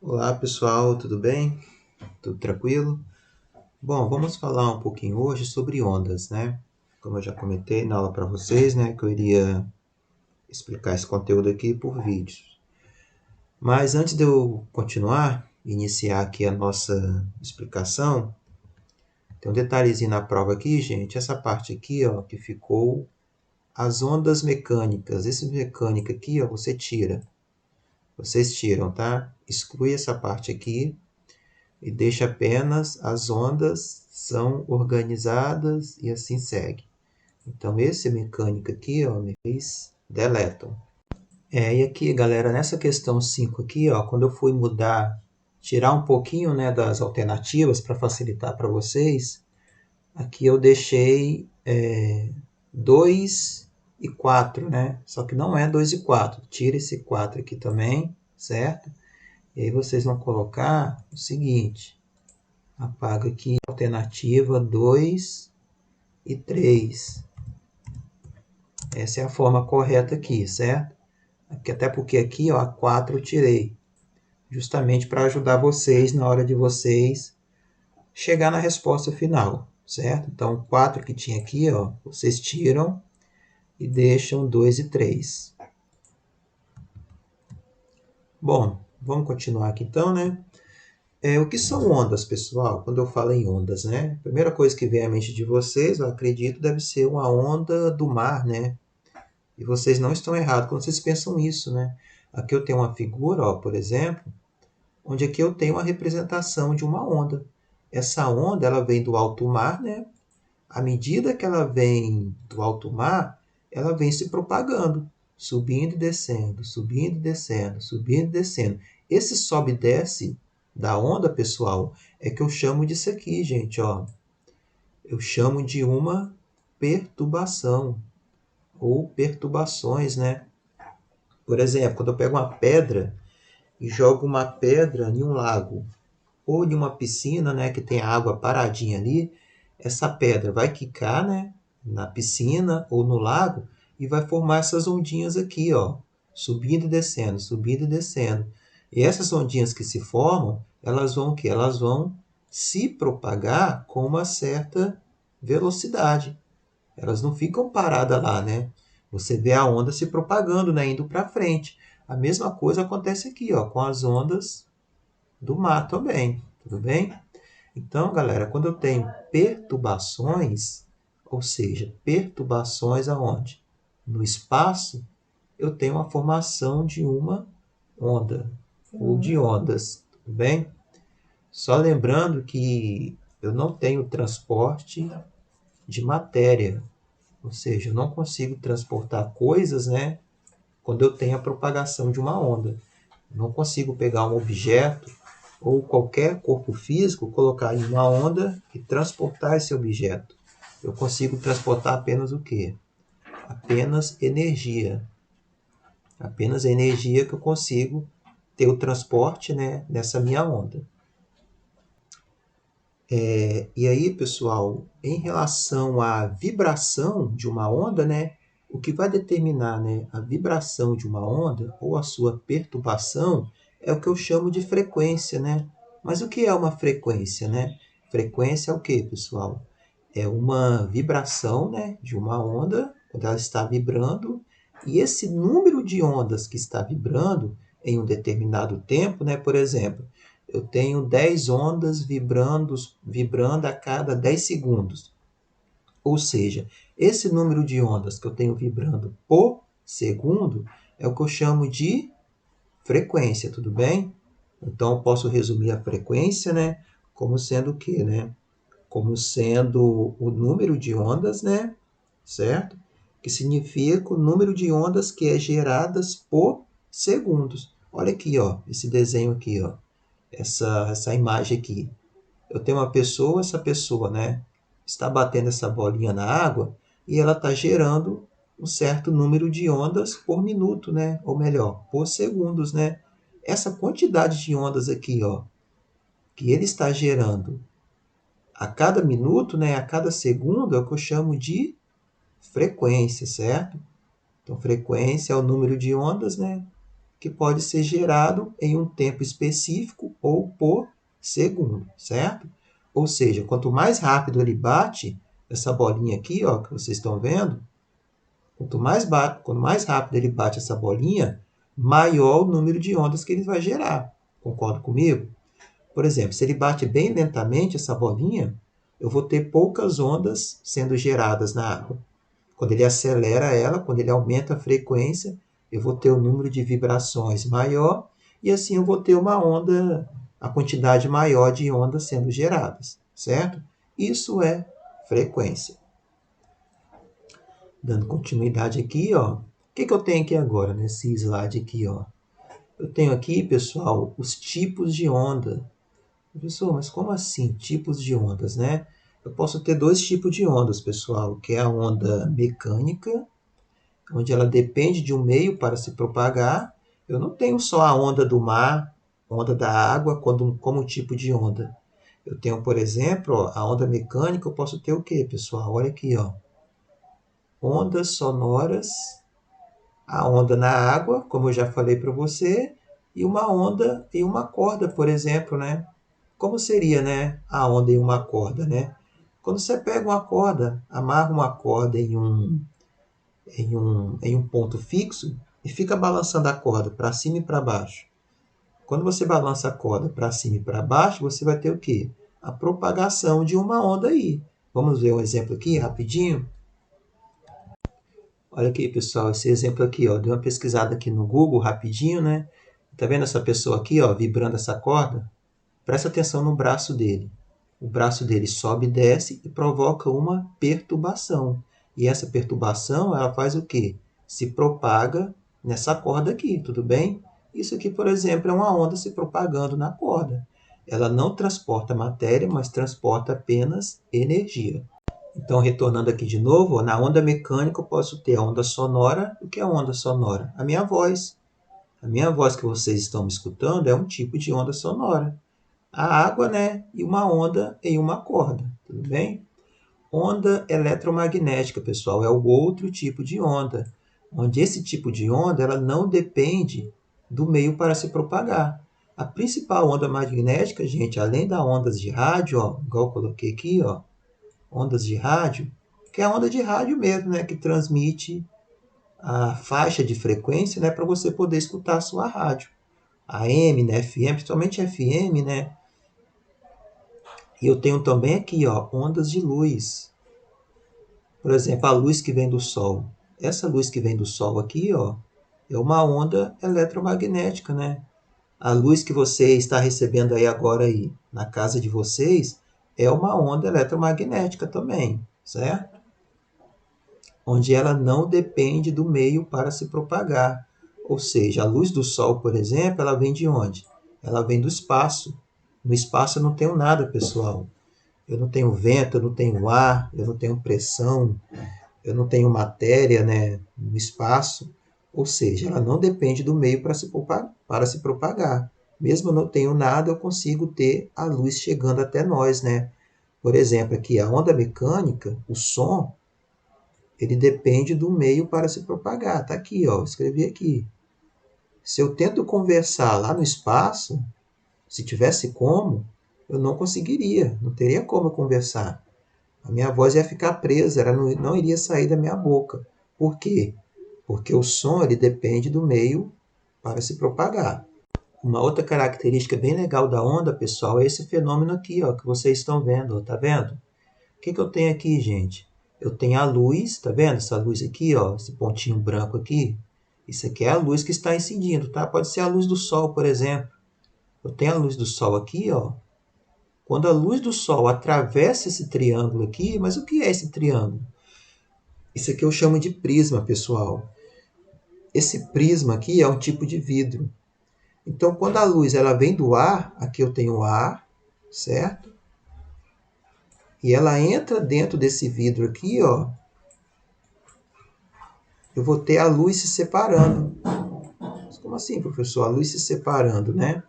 Olá pessoal, tudo bem? Tudo tranquilo? Bom, vamos falar um pouquinho hoje sobre ondas, né? Como eu já comentei na aula para vocês, né, que eu iria explicar esse conteúdo aqui por vídeos. Mas antes de eu continuar, iniciar aqui a nossa explicação, tem um detalhezinho na prova aqui, gente. Essa parte aqui, ó, que ficou as ondas mecânicas. Esse mecânica aqui, ó, você tira. Vocês tiram, tá? Exclui essa parte aqui e deixa apenas as ondas são organizadas e assim segue. Então, esse mecânico aqui, ó, eles deletam. E aqui, galera, nessa questão 5 aqui, ó, quando eu fui mudar, tirar um pouquinho, né, das alternativas para facilitar para vocês, aqui eu deixei 2 e 4, né? Só que não é 2 e 4. Tira esse 4 aqui também, certo? E aí vocês vão colocar o seguinte: apaga aqui a alternativa 2 e 3. Essa é a forma correta aqui, certo? Até porque aqui, ó, a 4 eu tirei. Justamente para ajudar vocês na hora de vocês chegar na resposta final, certo? Então, o 4 que tinha aqui, ó, vocês tiram e deixam 2 e 3. Bom, vamos continuar aqui então, né? O que são ondas, pessoal? Quando eu falo em ondas, né? A primeira coisa que vem à mente de vocês, eu acredito, deve ser uma onda do mar, né? E vocês não estão errados quando vocês pensam isso, né? Aqui eu tenho uma figura, ó, por exemplo, onde aqui eu tenho uma representação de uma onda. Essa onda, ela vem do alto mar, né? À medida que ela vem do alto mar, ela vem se propagando, subindo e descendo, subindo e descendo, subindo e descendo. Esse sobe e desce da onda, pessoal, é que eu chamo disso aqui, gente, ó. Eu chamo de uma perturbação ou perturbações, né? Por exemplo, quando eu pego uma pedra e jogo uma pedra em um lago ou em uma piscina, né, que tem água paradinha ali, essa pedra vai quicar, né, na piscina ou no lago e vai formar essas ondinhas aqui, ó, subindo e descendo, subindo e descendo. E essas ondinhas que se formam, elas vão o quê? Elas vão se propagar com uma certa velocidade. Elas não ficam paradas lá, né? Você vê a onda se propagando, né, indo para frente. A mesma coisa acontece aqui, ó, com as ondas do mar também, tudo bem? Então, galera, quando eu tenho perturbações, ou seja, perturbações aonde? No espaço, eu tenho a formação de uma onda, ou de ondas, tudo bem? Só lembrando que eu não tenho transporte de matéria, ou seja, eu não consigo transportar coisas, né, quando eu tenho a propagação de uma onda. Não consigo pegar um objeto ou qualquer corpo físico, colocar em uma onda e transportar esse objeto. Eu consigo transportar apenas o quê? Apenas energia. Apenas a energia que eu consigo ter o transporte, né, nessa minha onda. E aí, pessoal, em relação à vibração de uma onda, né, o que vai determinar, né, a vibração de uma onda ou a sua perturbação é o que eu chamo de frequência, né? Mas o que é uma frequência, né? Frequência é o que, pessoal? É uma vibração, né, de uma onda quando ela está vibrando, e esse número de ondas que está vibrando em um determinado tempo, né, por exemplo, eu tenho 10 ondas vibrando a cada 10 segundos. Ou seja, esse número de ondas que eu tenho vibrando por segundo é o que eu chamo de frequência, tudo bem? Então, eu posso resumir a frequência, né, como sendo o quê, né? Como sendo o número de ondas, né? Certo? Que significa o número de ondas que é geradas por segundos. Olha aqui, ó, esse desenho aqui, ó. Essa imagem aqui. Eu tenho uma pessoa, essa pessoa, né, está batendo essa bolinha na água e ela está gerando um certo número de ondas por minuto, né? Ou melhor, por segundos, né? Essa quantidade de ondas aqui, ó, que ele está gerando a cada minuto, né, a cada segundo, é o que eu chamo de frequência, certo? Então, frequência é o número de ondas, né, que pode ser gerado em um tempo específico ou por segundo, certo? Ou seja, quanto mais rápido ele bate, essa bolinha aqui, ó, que vocês estão vendo, quanto mais rápido ele bate essa bolinha, maior o número de ondas que ele vai gerar. Concorda comigo? Por exemplo, se ele bate bem lentamente essa bolinha, eu vou ter poucas ondas sendo geradas na água. Quando ele acelera ela, quando ele aumenta a frequência, eu vou ter o número de vibrações maior e assim eu vou ter uma onda, a quantidade maior de ondas sendo geradas, certo? Isso é frequência. Dando continuidade aqui, ó. O que eu tenho aqui agora nesse slide aqui, ó? Eu tenho aqui, pessoal, os tipos de onda. Professor, mas como assim tipos de ondas, né? Eu posso ter dois tipos de ondas, pessoal, que é a onda mecânica, onde ela depende de um meio para se propagar. Eu não tenho só a onda do mar, onda da água, como um tipo de onda. Eu tenho, por exemplo, ó, a onda mecânica, eu posso ter o quê, pessoal? Olha aqui, ó. Ondas sonoras, a onda na água, como eu já falei para você, e uma onda em uma corda, por exemplo, né? Como seria, né, a onda em uma corda, né? Quando você pega uma corda, amarra uma corda em um ponto fixo e fica balançando a corda para cima e para baixo. Quando você balança a corda para cima e para baixo, você vai ter o quê? A propagação de uma onda aí. Vamos ver um exemplo aqui, rapidinho? Olha aqui, pessoal, esse exemplo aqui, ó, dei uma pesquisada aqui no Google rapidinho, né? Tá vendo essa pessoa aqui, ó, vibrando essa corda? Presta atenção no braço dele. O braço dele sobe e desce e provoca uma perturbação. E essa perturbação, ela faz o quê? Se propaga nessa corda aqui, tudo bem? Isso aqui, por exemplo, é uma onda se propagando na corda. Ela não transporta matéria, mas transporta apenas energia. Então, retornando aqui de novo, na onda mecânica eu posso ter a onda sonora. O que é a onda sonora? A minha voz. A minha voz que vocês estão me escutando é um tipo de onda sonora. A água, né? E uma onda em uma corda, tudo bem? Onda eletromagnética, pessoal, é o outro tipo de onda, onde esse tipo de onda ela não depende do meio para se propagar. A principal onda magnética, gente, além das ondas de rádio, ó, igual eu coloquei aqui, ó, ondas de rádio, que é a onda de rádio mesmo, né, que transmite a faixa de frequência, né, para você poder escutar a sua rádio. AM, né, FM, principalmente FM, né? E eu tenho também aqui, ó, ondas de luz. Por exemplo, a luz que vem do Sol. Essa luz que vem do Sol aqui, ó, é uma onda eletromagnética, né? A luz que você está recebendo aí agora aí na casa de vocês é uma onda eletromagnética também, certo? Onde ela não depende do meio para se propagar. Ou seja, a luz do Sol, por exemplo, ela vem de onde? Ela vem do espaço. No espaço eu não tenho nada, pessoal. Eu não tenho vento, eu não tenho ar, eu não tenho pressão, eu não tenho matéria, né, no espaço. Ou seja, ela não depende do meio para se propagar. Mesmo eu não tenho nada, eu consigo ter a luz chegando até nós, né? Por exemplo, aqui a onda mecânica, o som, ele depende do meio para se propagar. Tá aqui, ó, escrevi aqui. Se eu tento conversar lá no espaço, se tivesse como, eu não conseguiria, não teria como eu conversar. A minha voz ia ficar presa, ela não iria sair da minha boca. Por quê? Porque o som ele depende do meio para se propagar. Uma outra característica bem legal da onda, pessoal, é esse fenômeno aqui, ó, que vocês estão vendo, ó, tá vendo? O que eu tenho aqui, gente? Eu tenho a luz, tá vendo? Essa luz aqui, ó, esse pontinho branco aqui. Isso aqui é a luz que está incidindo, tá? Pode ser a luz do sol, por exemplo. Eu tenho a luz do sol aqui, ó. Quando a luz do sol atravessa esse triângulo aqui, mas o que é esse triângulo? Isso aqui eu chamo de prisma, pessoal. Esse prisma aqui é um tipo de vidro. Então, quando a luz ela vem do ar, aqui eu tenho ar, certo? E ela entra dentro desse vidro aqui, ó. Eu vou ter a luz se separando. Como assim, professor? A luz se separando, né?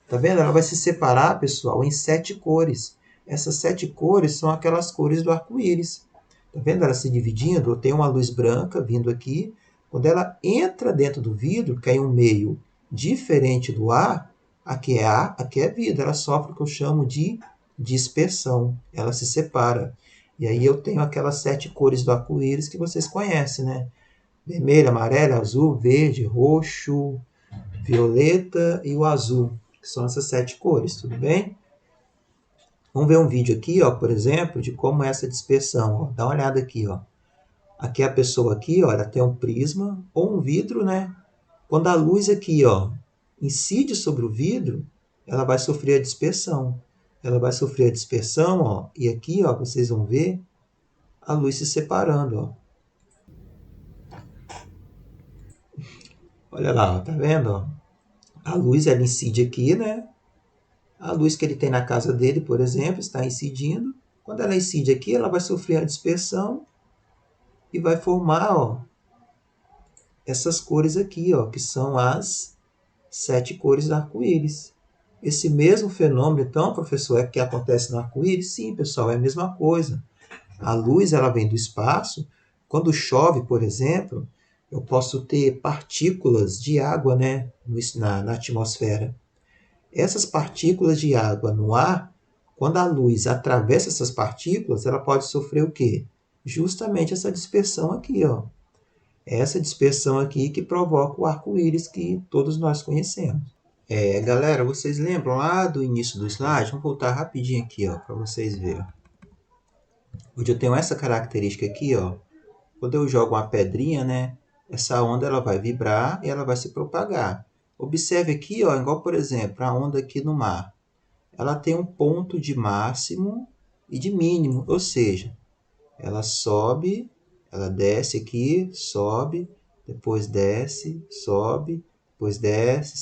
Tá vendo? Ela vai se separar, pessoal, em 7 cores. Essas 7 cores são aquelas cores do arco-íris. Tá vendo ela se dividindo? Eu tenho uma luz branca vindo aqui. Quando ela entra dentro do vidro, que é um meio Diferente do ar, aqui é vida, ela sofre o que eu chamo de dispersão, ela se separa. E aí eu tenho aquelas 7 cores do arco-íris que vocês conhecem, né? Vermelho, amarelo, azul, verde, roxo, violeta e o azul, que são essas 7 cores, tudo bem? Vamos ver um vídeo aqui, ó, por exemplo, de como é essa dispersão. Ó. Dá uma olhada aqui, ó. Aqui a pessoa aqui, ó, ela tem um prisma ou um vidro, né? Quando a luz aqui, ó, incide sobre o vidro, ela vai sofrer a dispersão. Ela vai sofrer a dispersão, ó, e aqui, ó, vocês vão ver a luz se separando, ó. Olha lá, ó, tá vendo, ó? A luz ela incide aqui, né? A luz que ele tem na casa dele, por exemplo, está incidindo. Quando ela incide aqui, ela vai sofrer a dispersão e vai formar, ó, essas cores aqui, ó, que são as 7 cores do arco-íris. Esse mesmo fenômeno, então, professor, é que acontece no arco-íris? Sim, pessoal, é a mesma coisa. A luz ela vem do espaço. Quando chove, por exemplo, eu posso ter partículas de água, né, na atmosfera. Essas partículas de água no ar, quando a luz atravessa essas partículas, ela pode sofrer o quê? Justamente essa dispersão aqui, ó. Essa dispersão aqui que provoca o arco-íris que todos nós conhecemos. Galera, vocês lembram lá do início do slide? Vamos voltar rapidinho aqui, ó, para vocês verem. Hoje eu tenho essa característica aqui, ó. Quando eu jogo uma pedrinha, né, essa onda ela vai vibrar e ela vai se propagar. Observe aqui, ó, igual por exemplo, a onda aqui no mar. Ela tem um ponto de máximo e de mínimo, ou seja, ela sobe, ela desce aqui, sobe, depois desce, sobe, depois desce,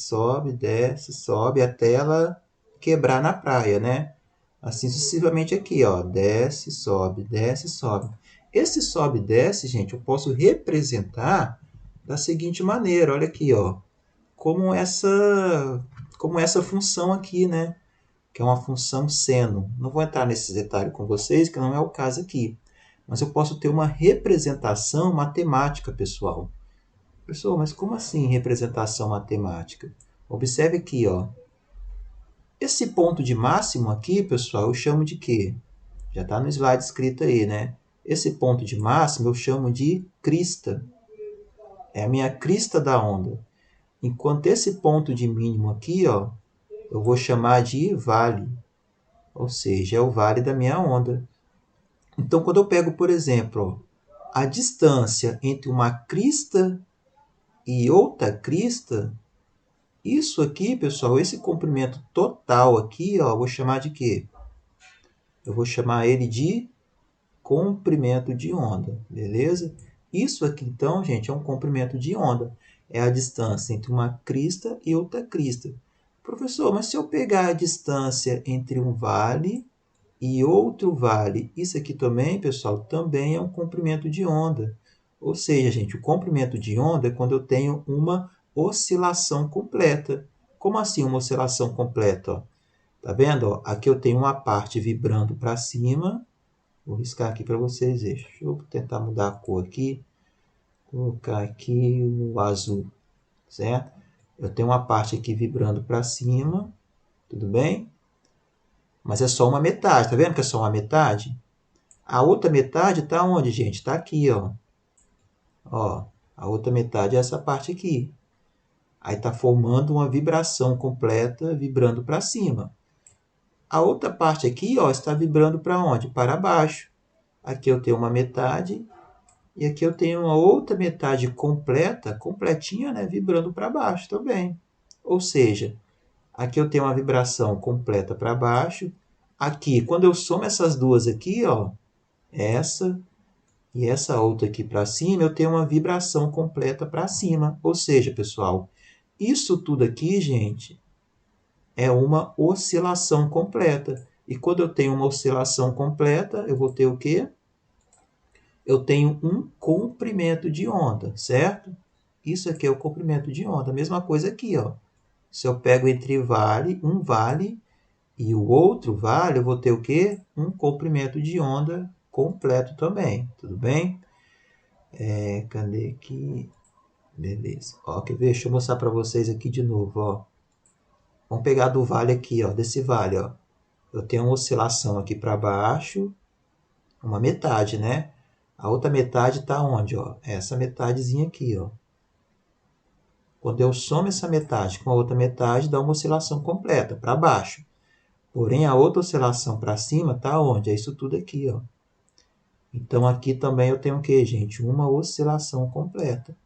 sobe, até ela quebrar na praia, né? Assim sucessivamente aqui, ó, desce, sobe, desce, sobe. Esse sobe e desce, gente, eu posso representar da seguinte maneira, olha aqui, ó, como essa função aqui, né? Que é uma função seno. Não vou entrar nesses detalhes com vocês, que não é o caso aqui. Mas eu posso ter uma representação matemática, pessoal. Pessoal, mas como assim representação matemática? Observe aqui, ó. Esse ponto de máximo aqui, pessoal, eu chamo de quê? Já está no slide escrito aí, né? Esse ponto de máximo eu chamo de crista. É a minha crista da onda. Enquanto esse ponto de mínimo aqui, ó, eu vou chamar de vale. Ou seja, é o vale da minha onda. Então, quando eu pego, por exemplo, ó, a distância entre uma crista e outra crista, isso aqui, pessoal, esse comprimento total aqui, ó, eu vou chamar de quê? Eu vou chamar ele de comprimento de onda, beleza? Isso aqui, então, gente, é um comprimento de onda. É a distância entre uma crista e outra crista. Professor, mas se eu pegar a distância entre um vale e outro vale, isso aqui também, pessoal, também é um comprimento de onda. Ou seja, gente, o comprimento de onda é quando eu tenho uma oscilação completa. Como assim uma oscilação completa? Ó? Tá vendo? Ó? Aqui eu tenho uma parte vibrando para cima. Vou riscar aqui para vocês verem. Deixa eu tentar mudar a cor aqui. Vou colocar aqui o azul, certo? Eu tenho uma parte aqui vibrando para cima, tudo bem? Mas é só uma metade, tá vendo que é só uma metade? A outra metade está onde, gente? Está aqui, ó. Ó, a outra metade é essa parte aqui. Aí está formando uma vibração completa, vibrando para cima. A outra parte aqui, ó, está vibrando para onde? Para baixo. Aqui eu tenho uma metade e aqui eu tenho uma outra metade completa, completinha, né, vibrando para baixo também. Ou seja, aqui eu tenho uma vibração completa para baixo. Aqui, quando eu somo essas duas aqui, ó, essa e essa outra aqui para cima, eu tenho uma vibração completa para cima. Ou seja, pessoal, isso tudo aqui, gente, é uma oscilação completa. E quando eu tenho uma oscilação completa, eu vou ter o quê? Eu tenho um comprimento de onda, certo? Isso aqui é o comprimento de onda. A mesma coisa aqui, ó. Se eu pego entre um vale e o outro vale, eu vou ter o quê? Um comprimento de onda completo também, tudo bem? Cadê aqui? Beleza. Ó, quer ver? Deixa eu mostrar para vocês aqui de novo, ó. Vamos pegar do vale aqui, ó, desse vale, ó. Eu tenho uma oscilação aqui para baixo, uma metade, né? A outra metade está onde, ó? Essa metadezinha aqui, ó. Quando eu somo essa metade com a outra metade, dá uma oscilação completa para baixo. Porém, a outra oscilação para cima está onde? É isso tudo aqui, ó. Então, aqui também eu tenho o que, gente? Uma oscilação completa.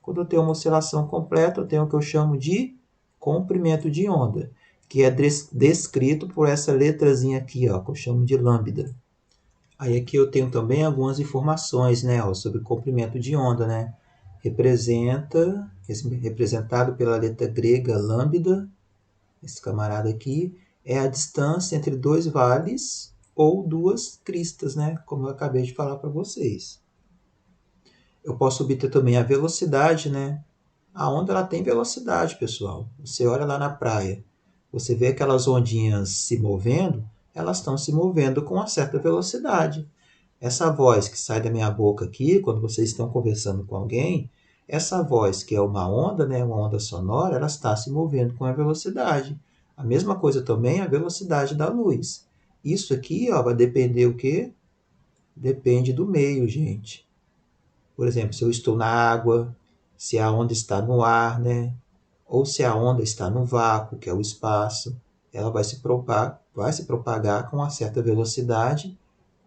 Quando eu tenho uma oscilação completa, eu tenho o que eu chamo de comprimento de onda, que é descrito por essa letrazinha aqui, ó, que eu chamo de lambda. Aí aqui eu tenho também algumas informações, né, ó, sobre comprimento de onda, né? Representado pela letra grega lambda, esse camarada aqui, é a distância entre dois vales ou duas cristas, né? Como eu acabei de falar para vocês. Eu posso obter também a velocidade, né? A onda ela tem velocidade, pessoal. Você olha lá na praia, você vê aquelas ondinhas se movendo, elas estão se movendo com uma certa velocidade. Essa voz que sai da minha boca aqui, quando vocês estão conversando com alguém, essa voz que é uma onda, né, uma onda sonora, ela está se movendo com a velocidade. A mesma coisa também a velocidade da luz. Isso aqui, ó, vai depender o quê? Depende do meio, gente. Por exemplo, se eu estou na água, se a onda está no ar, né? Ou se a onda está no vácuo, que é o espaço, ela vai se propagar com uma certa velocidade,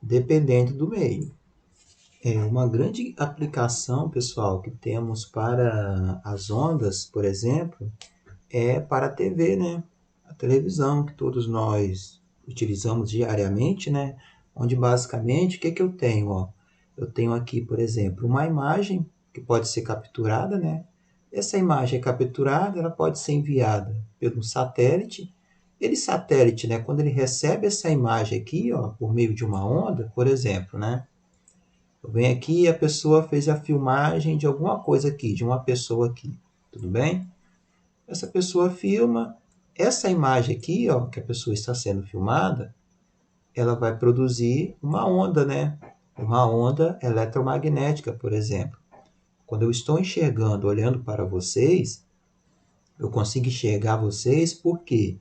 dependendo do meio. Uma grande aplicação, pessoal, que temos para as ondas, por exemplo, é para a TV, né? A televisão que todos nós utilizamos diariamente, né? Onde basicamente, o que que eu tenho, ó? Eu tenho aqui, por exemplo, uma imagem que pode ser capturada, né? Essa imagem é capturada, ela pode ser enviada pelo satélite. Ele satélite, né? Quando ele recebe essa imagem aqui, ó, por meio de uma onda, por exemplo, né? Eu venho aqui e a pessoa fez a filmagem de alguma coisa aqui, de uma pessoa aqui, tudo bem? Essa pessoa filma, essa imagem aqui, ó, que a pessoa está sendo filmada, ela vai produzir uma onda, né? Uma onda eletromagnética, por exemplo. Quando eu estou enxergando, olhando para vocês, eu consigo enxergar vocês porque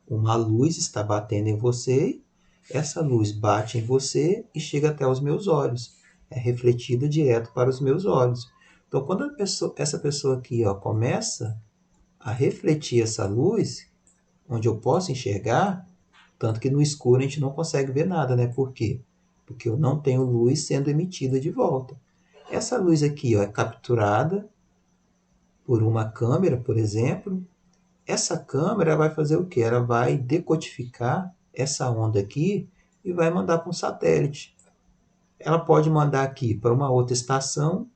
uma luz está batendo em você, essa luz bate em você e chega até os meus olhos. É refletida direto para os meus olhos. Então, quando essa pessoa aqui, ó, começa a refletir essa luz, onde eu posso enxergar, tanto que no escuro a gente não consegue ver nada, né? Por quê? Porque eu não tenho luz sendo emitida de volta. Essa luz aqui, ó, é capturada por uma câmera, por exemplo. Essa câmera vai fazer o quê? Ela vai decodificar essa onda aqui e vai mandar para um satélite. Ela pode mandar aqui para uma outra estação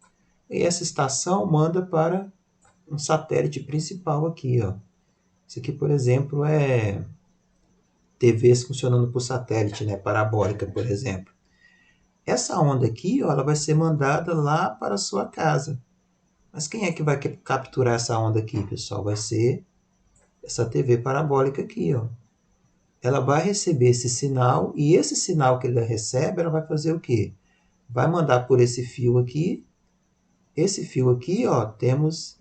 e essa estação manda para um satélite principal aqui, ó. Isso aqui, por exemplo, é TVs funcionando por satélite, né? Parabólica, por exemplo. Essa onda aqui, ó, ela vai ser mandada lá para a sua casa. Mas quem é que vai capturar essa onda aqui, pessoal? Vai ser essa TV parabólica aqui, ó. Ela vai receber esse sinal e esse sinal que ela recebe, ela vai fazer o quê? Vai mandar por esse fio aqui. Esse fio aqui, ó, temos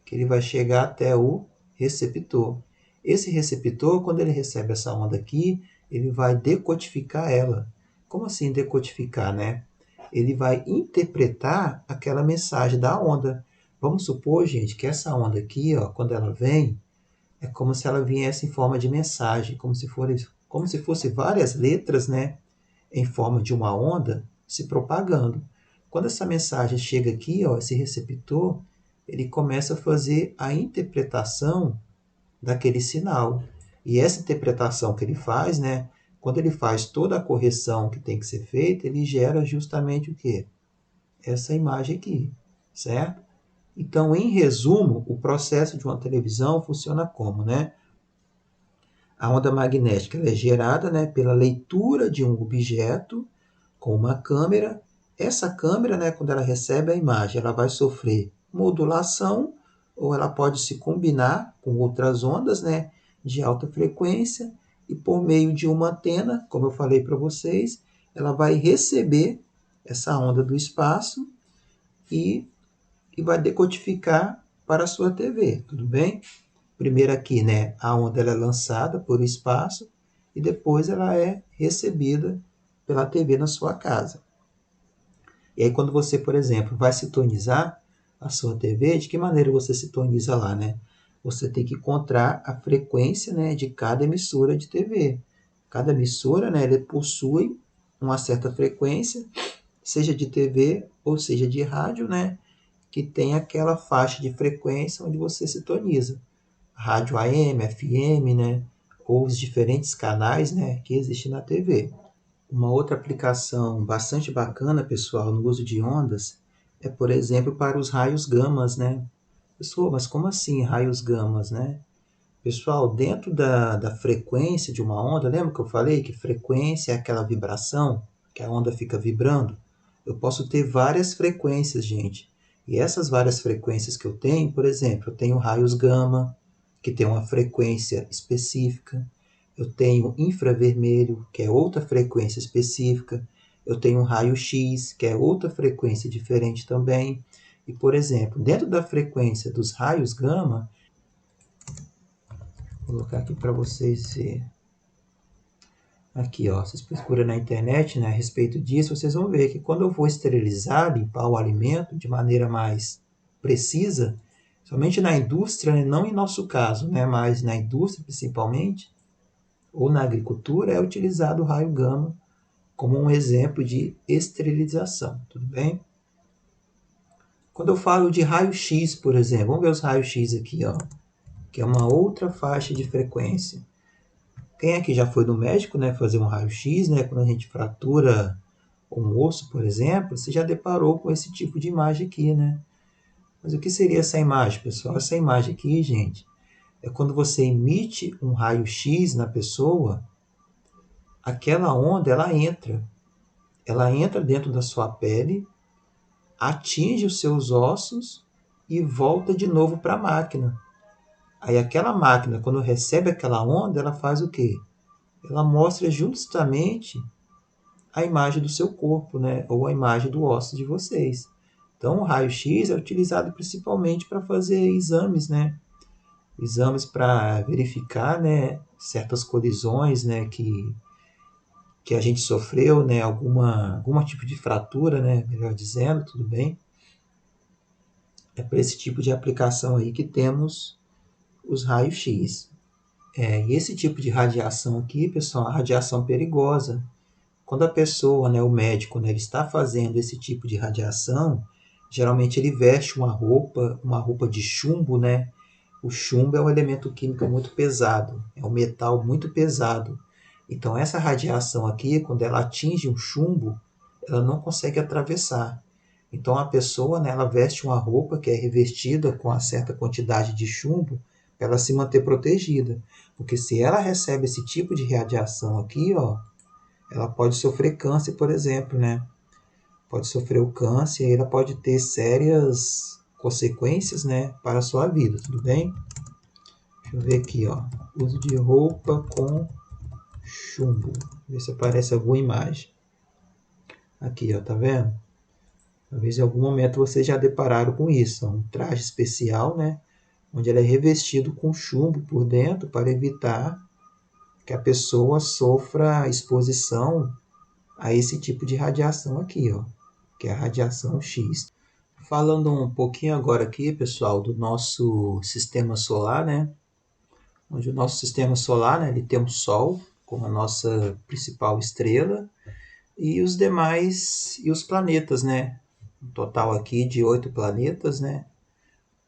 que ele vai chegar até o receptor. Esse receptor, quando ele recebe essa onda aqui, ele vai decodificar ela. Como assim decodificar, né? Ele vai interpretar aquela mensagem da onda. Vamos supor, gente, que essa onda aqui, ó, quando ela vem, é como se ela viesse em forma de mensagem, como se fosse várias letras, né, em forma de uma onda se propagando. Quando essa mensagem chega aqui, ó, esse receptor, ele começa a fazer a interpretação daquele sinal. E essa interpretação que ele faz, né, quando ele faz toda a correção que tem que ser feita, ele gera justamente o quê? Essa imagem aqui, certo? Então, em resumo, o processo de uma televisão funciona como, né? A onda magnética é gerada, né, pela leitura de um objeto com uma câmera. Essa câmera, né, quando ela recebe a imagem, ela vai sofrer modulação ou ela pode se combinar com outras ondas, né, de alta frequência e por meio de uma antena, como eu falei para vocês, ela vai receber essa onda do espaço e e vai decodificar para a sua TV, tudo bem? Primeiro aqui, né, a onda ela é lançada por o espaço e depois ela é recebida pela TV na sua casa. E aí quando você, por exemplo, vai sintonizar a sua TV, de que maneira você sintoniza lá, né? Você tem que encontrar a frequência, né, de cada emissora de TV. Cada emissora, né, ele possui uma certa frequência, seja de TV ou seja de rádio, né, que tem aquela faixa de frequência onde você sintoniza. Rádio AM, FM, né, ou os diferentes canais, né, que existem na TV. Uma outra aplicação bastante bacana, pessoal, no uso de ondas, é, por exemplo, para os raios gamas, né? Pessoal, mas como assim raios gamas, né? Pessoal, dentro da frequência de uma onda, lembra que eu falei que frequência é aquela vibração, que a onda fica vibrando? Eu posso ter várias frequências, gente. E essas várias frequências que eu tenho, por exemplo, eu tenho raios gama, que tem uma frequência específica. Eu tenho infravermelho, que é outra frequência específica. Eu tenho raio-x, que é outra frequência diferente também. E, por exemplo, dentro da frequência dos raios gama, vou colocar aqui para vocês verem. Aqui, ó, vocês procuram na internet, né, a respeito disso, vocês vão ver que quando eu vou esterilizar, limpar o alimento de maneira mais precisa, somente na indústria, né, não em nosso caso, né, mas na indústria principalmente, ou na agricultura, é utilizado o raio gama como um exemplo de esterilização, tudo bem? Quando eu falo de raio-x, por exemplo, vamos ver os raios-x aqui, ó, que é uma outra faixa de frequência. Quem aqui já foi no médico, né, fazer um raio-x, né, quando a gente fratura um osso, por exemplo, você já deparou com esse tipo de imagem aqui, né? Mas o que seria essa imagem, pessoal? Essa imagem aqui, gente, é quando você emite um raio-x na pessoa, aquela onda, ela entra dentro da sua pele, atinge os seus ossos e volta de novo para a máquina. Aí aquela máquina, quando recebe aquela onda, ela faz o quê? Ela mostra justamente a imagem do seu corpo, né? Ou a imagem do osso de vocês. Então, o raio-x é utilizado principalmente para fazer exames, né? Exames para verificar, né, certas colisões, né, que a gente sofreu, né, algum tipo de fratura, né, melhor dizendo, tudo bem? É para esse tipo de aplicação aí que temos os raios-x. E esse tipo de radiação aqui, pessoal, é uma radiação perigosa. Quando a pessoa, né, o médico, né, ele está fazendo esse tipo de radiação, geralmente ele veste uma roupa de chumbo, né? O chumbo é um elemento químico muito pesado, é um metal muito pesado. Então essa radiação aqui, quando ela atinge um chumbo, ela não consegue atravessar. Então a pessoa, né, ela veste uma roupa que é revestida com uma certa quantidade de chumbo para ela se manter protegida. Porque se ela recebe esse tipo de radiação aqui, ó, ela pode sofrer câncer, por exemplo, né? Pode sofrer o câncer e ela pode ter sérias consequências, né, para a sua vida, tudo bem? Deixa eu ver aqui, ó. Uso de roupa com chumbo. Ver se aparece alguma imagem. Aqui, ó, tá vendo? Talvez em algum momento vocês já depararam com isso. Ó, um traje especial, né? Onde ele é revestido com chumbo por dentro para evitar que a pessoa sofra exposição a esse tipo de radiação aqui, ó, que é a radiação X. Falando um pouquinho agora aqui, pessoal, do nosso sistema solar, né? Onde o nosso sistema solar, né, ele tem o Sol como a nossa principal estrela e os demais e os planetas, né? Um total aqui de 8 planetas, né?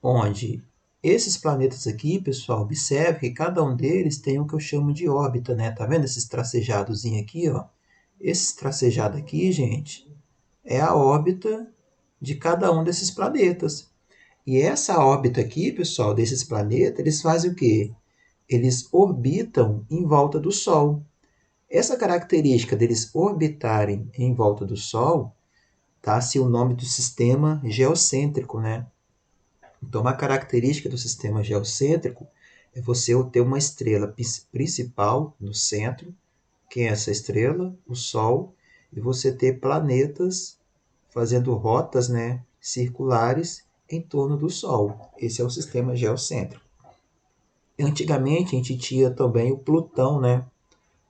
Onde esses planetas aqui, pessoal, observe que cada um deles tem o que eu chamo de órbita, né? Tá vendo esses tracejados aqui, ó? Esse tracejado aqui, gente, é a órbita de cada um desses planetas. E essa órbita aqui, pessoal, desses planetas, eles fazem o quê? Eles orbitam em volta do Sol. Essa característica deles orbitarem em volta do Sol dá-se o nome do sistema geocêntrico, né? Então, uma característica do sistema geocêntrico é você ter uma estrela principal no centro, que é essa estrela, o Sol, e você ter planetas fazendo rotas, né, circulares em torno do Sol. Esse é o sistema geocêntrico. Antigamente a gente tinha também o Plutão, né?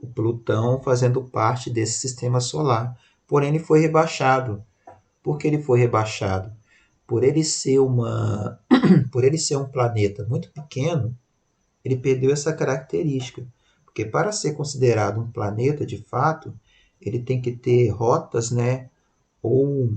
O Plutão fazendo parte desse sistema solar. Porém, ele foi rebaixado. Por que ele foi rebaixado? Por ele ser por ele ser um planeta muito pequeno, ele perdeu essa característica. Porque para ser considerado um planeta de fato, ele tem que ter rotas, né? Ou,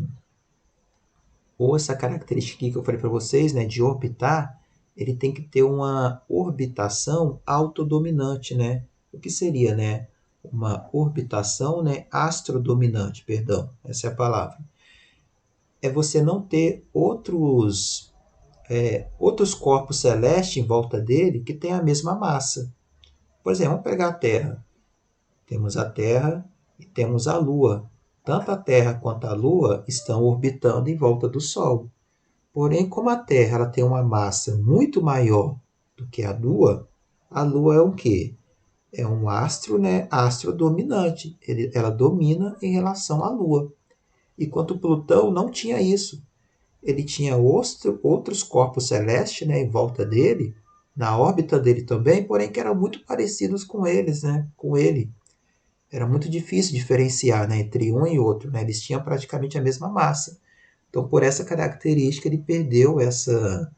ou essa característica aqui que eu falei para vocês, né? De orbitar, ele tem que ter uma orbitação autodominante, né? O que seria, né? Uma orbitação, né? Astrodominante, perdão, essa é a palavra. É você não ter outros corpos celestes em volta dele que têm a mesma massa. Por exemplo, vamos pegar a Terra. Temos a Terra e temos a Lua. Tanto a Terra quanto a Lua estão orbitando em volta do Sol. Porém, como a Terra ela tem uma massa muito maior do que a Lua é um quê? É um astro, né? Astro dominante. Ela domina em relação à Lua. Enquanto Plutão não tinha isso. Ele tinha outros corpos celestes, né, em volta dele, na órbita dele também, porém que eram muito parecidos com eles, né, com ele. Era muito difícil diferenciar, né, entre um e outro, né, eles tinham praticamente a mesma massa. Então, por essa característica, ele perdeu essa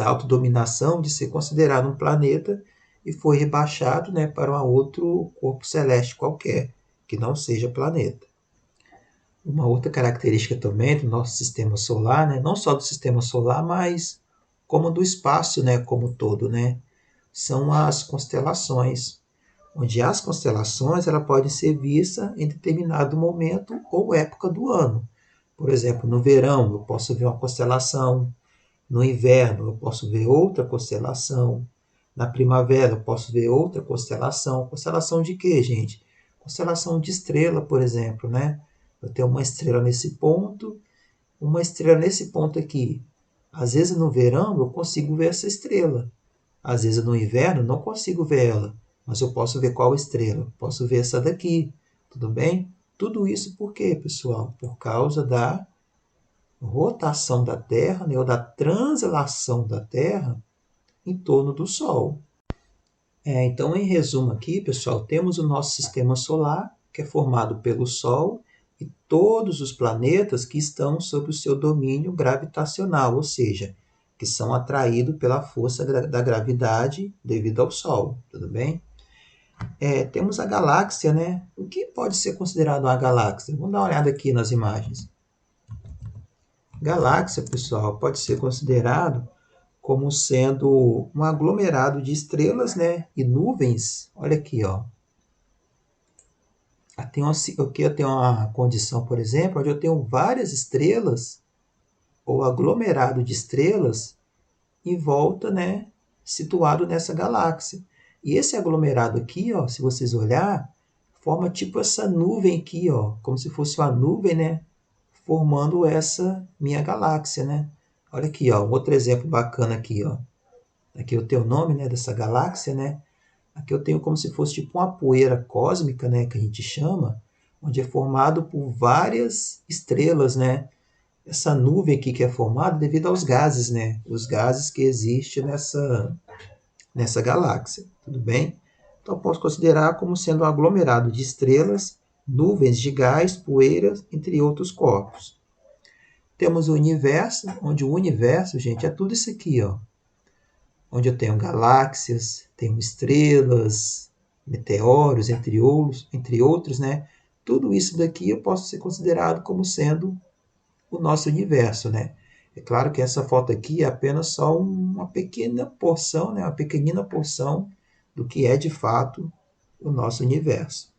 autodominação de ser considerado um planeta e foi rebaixado, né, para um outro corpo celeste qualquer, que não seja planeta. Uma outra característica também do nosso sistema solar, né, não só do sistema solar, mas como do espaço, né, como todo, né, são as constelações, onde as constelações ela podem ser vistas em determinado momento ou época do ano. Por exemplo, no verão eu posso ver uma constelação, no inverno eu posso ver outra constelação, na primavera eu posso ver outra constelação. Constelação de quê, gente? Constelação de estrela, por exemplo, né? Eu tenho uma estrela nesse ponto, uma estrela nesse ponto aqui. Às vezes no verão eu consigo ver essa estrela. Às vezes no inverno não consigo ver ela, mas eu posso ver qual estrela? Posso ver essa daqui, tudo bem? Tudo isso por quê, pessoal? Por causa da rotação da Terra, né, ou da translação da Terra em torno do Sol. Então, em resumo aqui, pessoal, temos o nosso sistema solar, que é formado pelo Sol e todos os planetas que estão sob o seu domínio gravitacional, ou seja, que são atraídos pela força da gravidade devido ao Sol, tudo bem? Temos a galáxia, né? O que pode ser considerado uma galáxia? Vamos dar uma olhada aqui nas imagens. Galáxia, pessoal, pode ser considerado como sendo um aglomerado de estrelas, né, e nuvens. Olha aqui, ó. Aqui eu tenho uma condição, por exemplo, onde eu tenho várias estrelas ou aglomerado de estrelas em volta, né, situado nessa galáxia. E esse aglomerado aqui, ó, se vocês olhar, forma tipo essa nuvem aqui, ó, como se fosse uma nuvem, né, formando essa minha galáxia, né? Olha aqui, ó, um outro exemplo bacana aqui, ó. Aqui eu tenho o nome, né, dessa galáxia, né? Aqui eu tenho como se fosse tipo uma poeira cósmica, né, que a gente chama, onde é formado por várias estrelas, né? Essa nuvem aqui que é formada devido aos gases, né? Os gases que existem nessa galáxia, tudo bem? Então eu posso considerar como sendo um aglomerado de estrelas, nuvens de gás, poeiras, entre outros corpos. Temos o universo, onde o universo, gente, é tudo isso aqui, ó. Onde eu tenho galáxias, tenho estrelas, meteoros, entre outros, né? Tudo isso daqui eu posso ser considerado como sendo o nosso universo, né? É claro que essa foto aqui é apenas só uma pequena porção, né? Uma pequenina porção do que é de fato o nosso universo.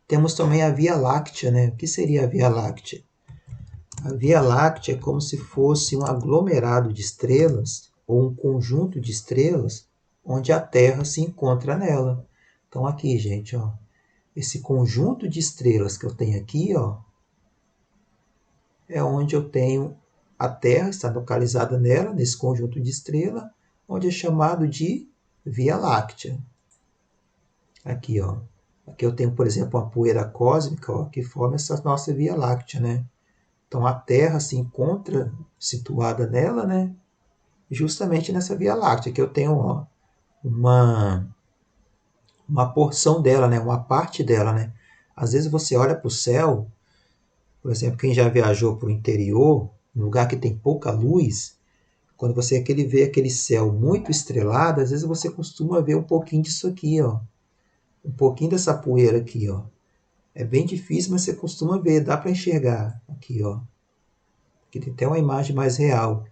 Temos também a Via Láctea, né? O que seria a Via Láctea? A Via Láctea é como se fosse um aglomerado de estrelas ou um conjunto de estrelas onde a Terra se encontra nela. Então aqui, gente, ó, esse conjunto de estrelas que eu tenho aqui, ó, é onde eu tenho a Terra, está localizada nela, nesse conjunto de estrelas, onde é chamado de Via Láctea. Aqui, ó. Aqui eu tenho, por exemplo, uma poeira cósmica, ó, que forma essa nossa Via Láctea, né? Então a Terra se encontra situada nela, né? Justamente nessa Via Láctea, que eu tenho ó, uma, uma porção dela, né? Uma parte dela, né? Às vezes você olha para o céu, por exemplo, quem já viajou para o interior, um lugar que tem pouca luz, quando você vê aquele céu muito estrelado, às vezes você costuma ver um pouquinho disso aqui, ó. Um pouquinho dessa poeira aqui, ó. É bem difícil, mas você costuma ver, dá para enxergar aqui, ó. Aqui tem até uma imagem mais real.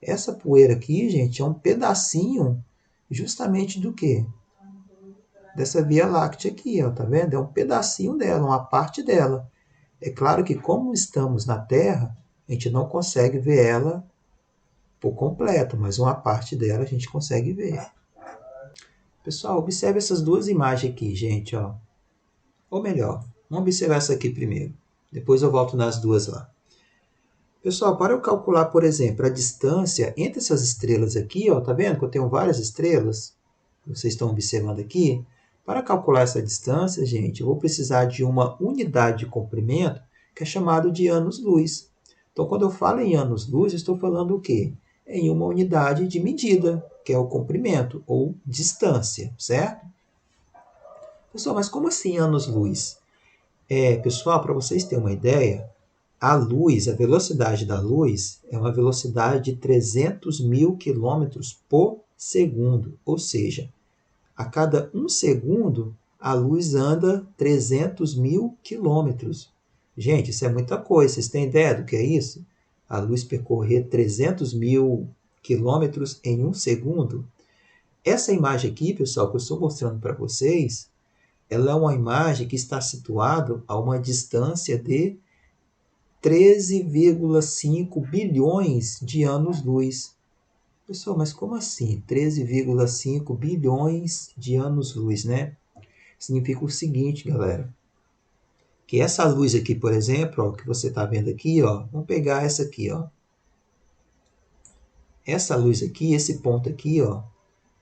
Essa poeira aqui, gente, é um pedacinho justamente do quê? Dessa Via Láctea aqui, ó, tá vendo? É um pedacinho dela, uma parte dela. É claro que como estamos na Terra, a gente não consegue ver ela por completo, mas uma parte dela a gente consegue ver. Pessoal, observe essas duas imagens aqui, gente, ó. Ou melhor, vamos observar essa aqui primeiro. Depois eu volto nas duas lá. Pessoal, para eu calcular, por exemplo, a distância entre essas estrelas aqui, ó, tá vendo que eu tenho várias estrelas? Vocês estão observando aqui? Para calcular essa distância, gente, eu vou precisar de uma unidade de comprimento que é chamado de anos-luz. Então, quando eu falo em anos-luz, estou falando o quê? Em uma unidade de medida, que é o comprimento, ou distância, certo? Pessoal, mas como assim anos-luz? Pessoal, para vocês terem uma ideia, a luz, a velocidade da luz é uma velocidade de 300 mil quilômetros por segundo. Ou seja, a cada um segundo, a luz anda 300 mil quilômetros. Gente, isso é muita coisa. Vocês têm ideia do que é isso? A luz percorrer 300 mil quilômetros em um segundo. Essa imagem aqui, pessoal, que eu estou mostrando para vocês, ela é uma imagem que está situada a uma distância de 13,5 bilhões de anos-luz. Pessoal, mas como assim? 13,5 bilhões de anos-luz, né? Significa o seguinte, galera. Que essa luz aqui, por exemplo, ó, que você está vendo aqui, ó, vamos pegar essa aqui, ó. Essa luz aqui, esse ponto aqui, ó,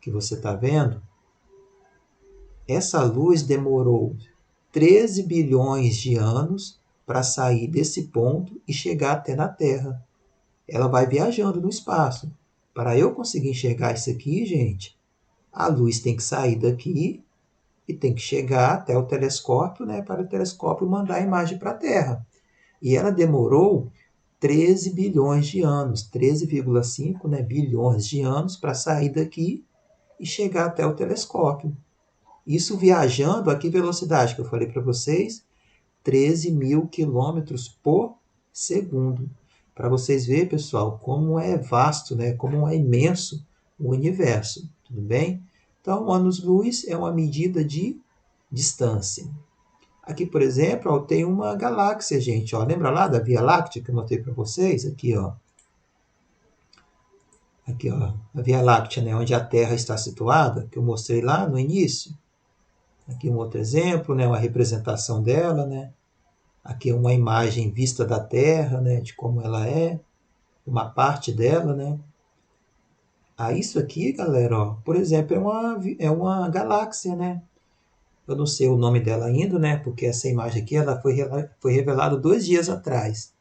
que você está vendo, essa luz demorou 13 bilhões de anos para sair desse ponto e chegar até na Terra. Ela vai viajando no espaço. Para eu conseguir enxergar isso aqui, gente, a luz tem que sair daqui e tem que chegar até o telescópio, né, para o telescópio mandar a imagem para a Terra. E ela demorou 13 bilhões de anos, 13,5, né, bilhões de anos para sair daqui e chegar até o telescópio. Isso viajando a que velocidade que eu falei para vocês? 13 mil quilômetros por segundo. Para vocês verem, pessoal, como é vasto, né? Como é imenso o universo. Tudo bem? Então, anos-luz é uma medida de distância. Aqui, por exemplo, ó, tem uma galáxia, gente. Ó. Lembra lá da Via Láctea que eu mostrei para vocês? Aqui, ó. Aqui, ó. A Via Láctea, né? Onde a Terra está situada, que eu mostrei lá no início. Aqui um outro exemplo, né? Uma representação dela, né? Aqui é uma imagem vista da Terra, né, de como ela é, uma parte dela, né. Isso aqui, galera, ó, por exemplo, é uma galáxia, né. Eu não sei o nome dela ainda, né, porque essa imagem aqui ela foi revelada 2 dias atrás,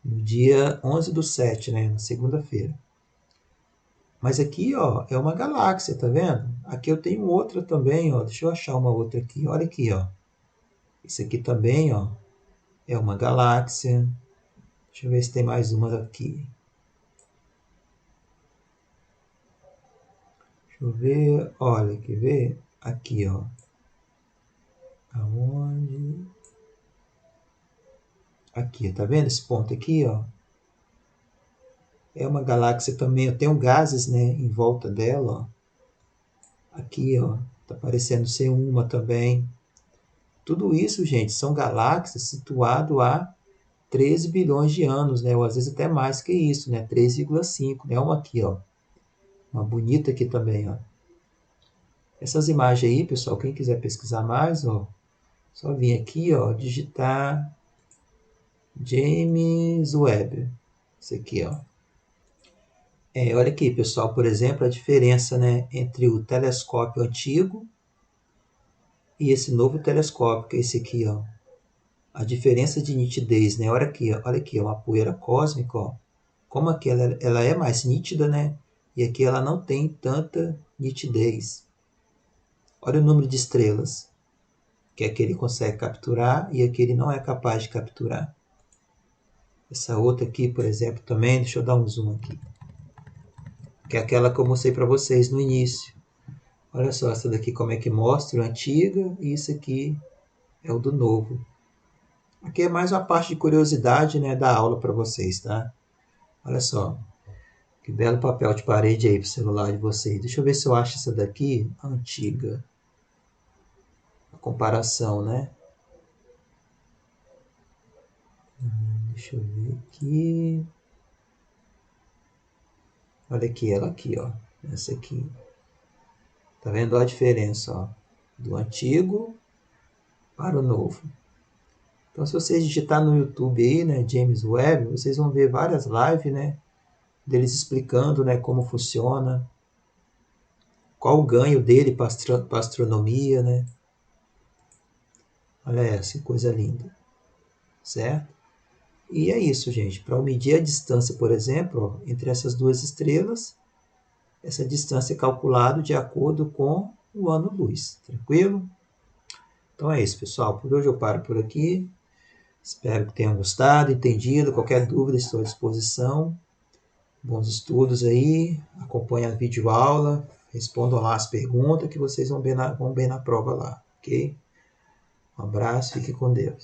no dia 11/7, né, na segunda-feira. Mas aqui, ó, é uma galáxia, tá vendo? Aqui eu tenho outra também, ó, deixa eu achar uma outra aqui, olha aqui, ó. Isso aqui também, ó, é uma galáxia. Deixa eu ver se tem mais uma aqui. Deixa eu ver. Olha, quer ver? Aqui, ó. Aonde? Aqui, tá vendo esse ponto aqui, ó? É uma galáxia também. Eu tenho gases, né, em volta dela, ó. Aqui, ó. Tá parecendo ser uma também. Tudo isso, gente, são galáxias situadas a 13 bilhões de anos, né? Ou às vezes até mais que isso, né? 3,5, né? Uma aqui, ó. Uma bonita aqui também, ó. Essas imagens aí, pessoal, quem quiser pesquisar mais, ó, só vir aqui, ó, digitar James Webb. Isso aqui, ó. Olha aqui, pessoal, por exemplo, a diferença, né, entre o telescópio antigo e esse novo telescópio, que é esse aqui, ó. a diferença de nitidez, né? Olha aqui, uma poeira cósmica, ó. Como aqui ela é mais nítida, né? E aqui ela não tem tanta nitidez. Olha o número de estrelas que aqui ele consegue capturar e aqui ele não é capaz de capturar. Essa outra aqui, por exemplo, também, deixa eu dar um zoom aqui, que é aquela que eu mostrei para vocês no início. Olha só essa daqui como é que mostra a antiga e isso aqui é o do novo. Aqui é mais uma parte de curiosidade, né, da aula para vocês, tá? Olha só, que belo papel de parede aí para o celular de vocês. Deixa eu ver se eu acho essa daqui antiga. A comparação, né? Deixa eu ver aqui. Olha aqui, ela aqui, ó. Essa aqui. Tá vendo a diferença, ó? Do antigo para o novo. Então, se vocês digitar no YouTube aí, né, James Webb, vocês vão ver várias lives, né, deles explicando, né, como funciona, qual o ganho dele para a astronomia, né? Olha essa, que coisa linda, certo? E é isso, gente. Para medir a distância, por exemplo, ó, entre essas duas estrelas, essa distância é calculada de acordo com o ano-luz, tranquilo? Então é isso, pessoal. Por hoje eu paro por aqui. Espero que tenham gostado, entendido. Qualquer dúvida, estou à disposição. Bons estudos aí. Acompanhem a videoaula. Respondam lá as perguntas que vocês vão ver na prova lá, ok? Um abraço, fique com Deus.